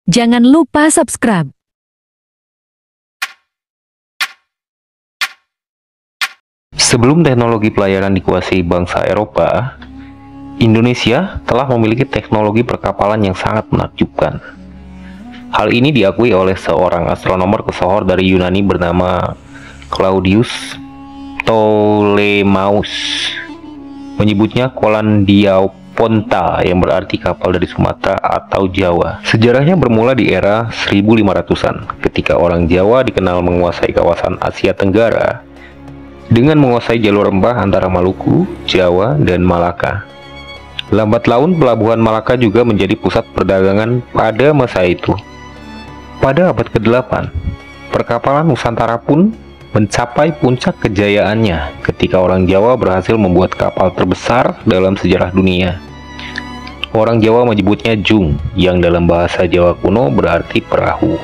Jangan lupa subscribe. Sebelum teknologi pelayaran dikuasai bangsa Eropa, Indonesia telah memiliki teknologi perkapalan yang sangat menakjubkan. Hal ini diakui oleh seorang astronomer tersohor dari Yunani bernama Claudius Ptolemeus. Menyebutnya Kolandiaponta yang berarti kapal dari Sumatera atau Jawa. Sejarahnya bermula di era 1500-an ketika orang Jawa dikenal menguasai kawasan Asia Tenggara dengan menguasai jalur rempah antara Maluku, Jawa, dan Malaka. Lambat laun pelabuhan Malaka juga menjadi pusat perdagangan pada masa itu. Pada abad ke-8, perkapalan Nusantara pun mencapai puncak kejayaannya ketika orang Jawa berhasil membuat kapal terbesar dalam sejarah dunia. Orang Jawa menyebutnya jung, yang dalam bahasa Jawa kuno berarti perahu.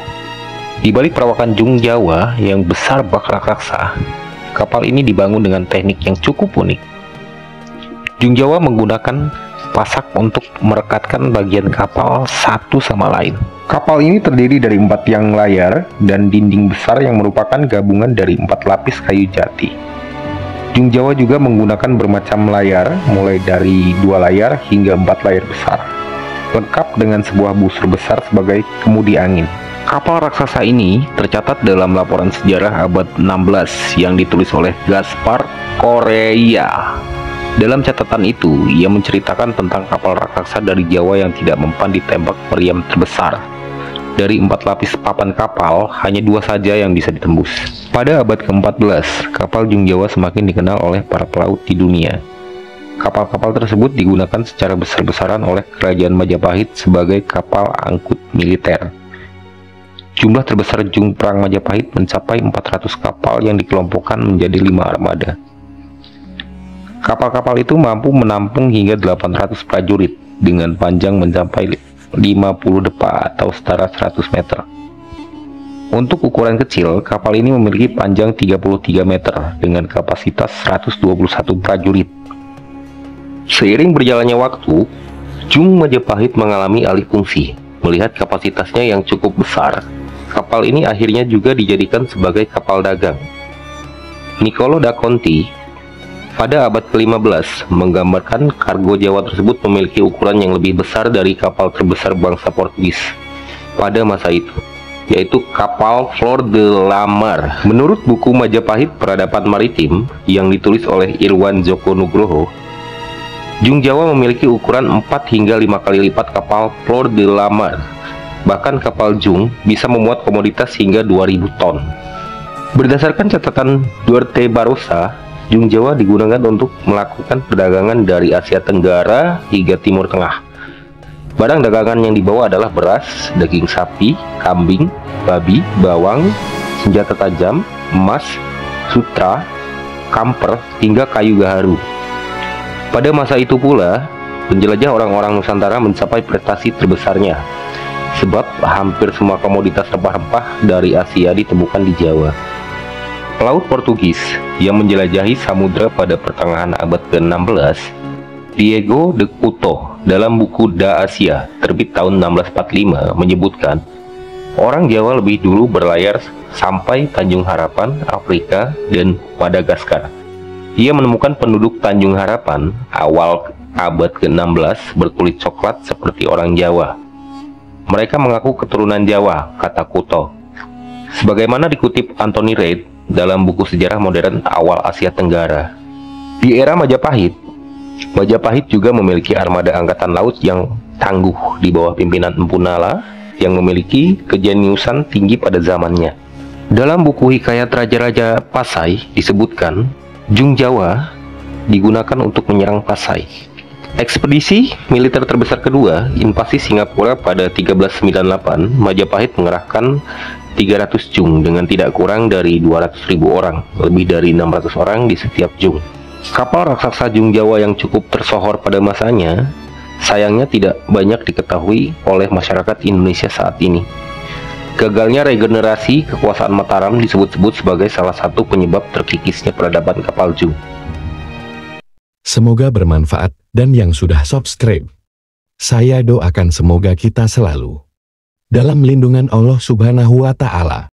Di balik perawakan jung Jawa yang besar bak raksasa, kapal ini dibangun dengan teknik yang cukup unik. Jung Jawa menggunakan pasak untuk merekatkan bagian kapal satu sama lain. Kapal ini terdiri dari 4 tiang layar dan dinding besar yang merupakan gabungan dari 4 lapis kayu jati. Jung Jawa juga menggunakan bermacam layar, mulai dari 2 layar hingga 4 layar besar, lengkap dengan sebuah busur besar sebagai kemudi angin. Kapal raksasa ini tercatat dalam laporan sejarah abad 16 yang ditulis oleh Gaspar Correia. Dalam catatan itu, ia menceritakan tentang kapal raksasa dari Jawa yang tidak mempan ditembak meriam terbesar. Dari 4 lapis papan kapal, hanya 2 saja yang bisa ditembus. Pada abad ke-14, kapal Jung Jawa semakin dikenal oleh para pelaut di dunia. Kapal-kapal tersebut digunakan secara besar-besaran oleh Kerajaan Majapahit sebagai kapal angkut militer. Jumlah terbesar Jung Perang Majapahit mencapai 400 kapal yang dikelompokkan menjadi 5 armada. Kapal-kapal itu mampu menampung hingga 800 prajurit dengan panjang mencapai 50 depa atau setara 100 meter. Untuk ukuran kecil, kapal ini memiliki panjang 33 meter dengan kapasitas 121 prajurit. Seiring berjalannya waktu, Jung Majapahit mengalami alih fungsi. Melihat kapasitasnya yang cukup besar, kapal ini akhirnya juga dijadikan sebagai kapal dagang. Niccolo da Conti pada abad ke-15 menggambarkan kargo Jawa tersebut memiliki ukuran yang lebih besar dari kapal terbesar bangsa Portugis pada masa itu, yaitu kapal Flor de la Mar. Menurut buku Majapahit Peradaban Maritim yang ditulis oleh Irwan Joko Nugroho, Jung Jawa memiliki ukuran 4 hingga 5 kali lipat kapal Flor de la Mar. Bahkan kapal Jung bisa memuat komoditas hingga 2000 ton. Berdasarkan catatan Duarte Barossa, Jung Jawa digunakan untuk melakukan perdagangan dari Asia Tenggara hingga Timur Tengah. Barang dagangan yang dibawa adalah beras, daging sapi, kambing, babi, bawang, senjata tajam, emas, sutra, kamper, hingga kayu gaharu. Pada masa itu pula, penjelajah orang-orang Nusantara mencapai prestasi terbesarnya, sebab hampir semua komoditas rempah-rempah dari Asia ditemukan di Jawa. Pelaut Portugis yang menjelajahi samudra pada pertengahan abad ke-16, Diego de Couto, dalam buku Da Asia terbit tahun 1645 menyebutkan, orang Jawa lebih dulu berlayar sampai Tanjung Harapan, Afrika, dan Madagaskar. Ia menemukan penduduk Tanjung Harapan awal abad ke-16 berkulit coklat seperti orang Jawa. Mereka mengaku keturunan Jawa, kata Couto. Sebagaimana dikutip Anthony Reid dalam buku sejarah modern awal Asia Tenggara. Di era Majapahit, Majapahit juga memiliki armada angkatan laut yang tangguh di bawah pimpinan Empu Nala yang memiliki kejeniusan tinggi pada zamannya. Dalam buku Hikayat Raja-Raja Pasai disebutkan, Jung Jawa digunakan untuk menyerang Pasai. Ekspedisi militer terbesar kedua, invasi Singapura pada 1398, Majapahit mengerahkan 300 jung dengan tidak kurang dari 200.000 orang, lebih dari 600 orang di setiap jung. Kapal raksasa Jung Jawa yang cukup tersohor pada masanya, sayangnya tidak banyak diketahui oleh masyarakat Indonesia saat ini. Gagalnya regenerasi kekuasaan Mataram disebut-sebut sebagai salah satu penyebab terkikisnya peradaban kapal Jung. Semoga bermanfaat dan yang sudah subscribe, saya doakan semoga kita selalu dalam lindungan Allah Subhanahu wa Ta'ala.